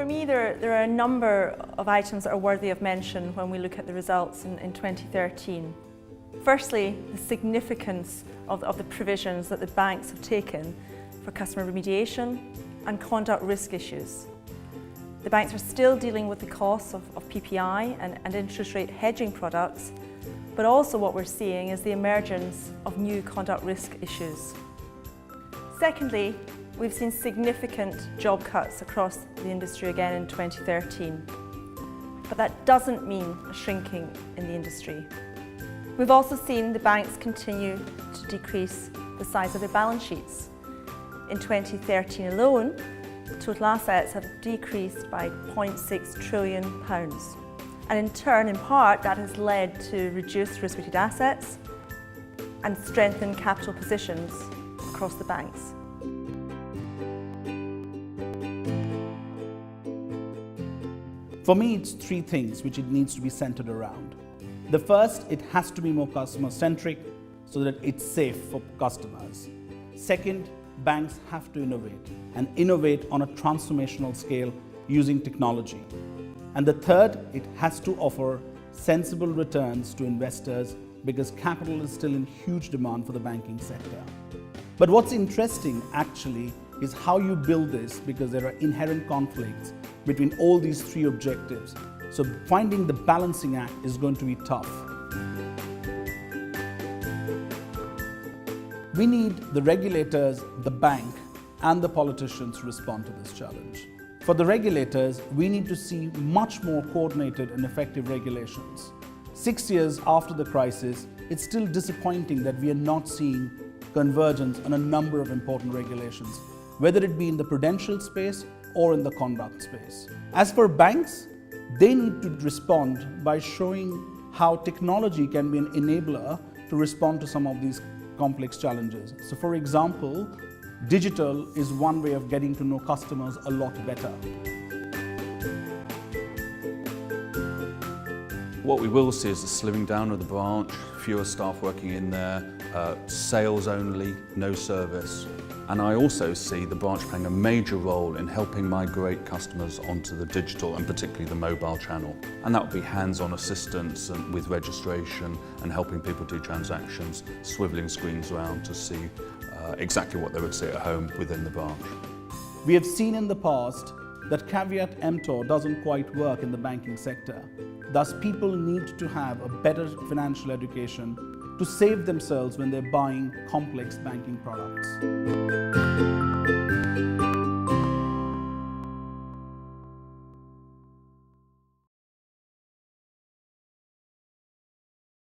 me, there are a number of items that are worthy of mention when we look at the results in 2013. Firstly, the significance of the provisions that the banks have taken for customer remediation and conduct risk issues. The banks are still dealing with the costs of PPI and interest rate hedging products, but also what we're seeing is the emergence of new conduct risk issues. Secondly, we've seen significant job cuts across the industry again in 2013, but that doesn't mean a shrinking in the industry. We've also seen the banks continue to decrease the size of their balance sheets. In 2013 alone, total assets have decreased by £0.6 trillion. And in turn, in part, that has led to reduced risk-weighted assets and strengthened capital positions across the banks. For me, it's three things which it needs to be centered around. The first, it has to be more customer-centric so that it's safe for customers. Second, banks have to innovate on a transformational scale using technology. And the third, it has to offer sensible returns to investors because capital is still in huge demand for the banking sector. But what's interesting actually is how you build this, because there are inherent conflicts between all these three objectives. So finding the balancing act is going to be tough. We need the regulators, the bank, and the politicians to respond to this challenge. For the regulators, we need to see much more coordinated and effective regulations. 6 years after the crisis, it's still disappointing that we are not seeing convergence on a number of important regulations, whether it be in the prudential space or in the conduct space. As for banks, they need to respond by showing how technology can be an enabler to respond to some of these complex challenges. So for example, digital is one way of getting to know customers a lot better. What we will see is the slimming down of the branch, fewer staff working in there, sales only, no service. And I also see the branch playing a major role in helping migrate customers onto the digital and particularly the mobile channel. And that would be hands-on assistance with registration and helping people do transactions, swivelling screens around to see exactly what they would see at home within the branch. We have seen in the past that caveat emptor doesn't quite work in the banking sector. Thus, people need to have a better financial education to save themselves when they're buying complex banking products.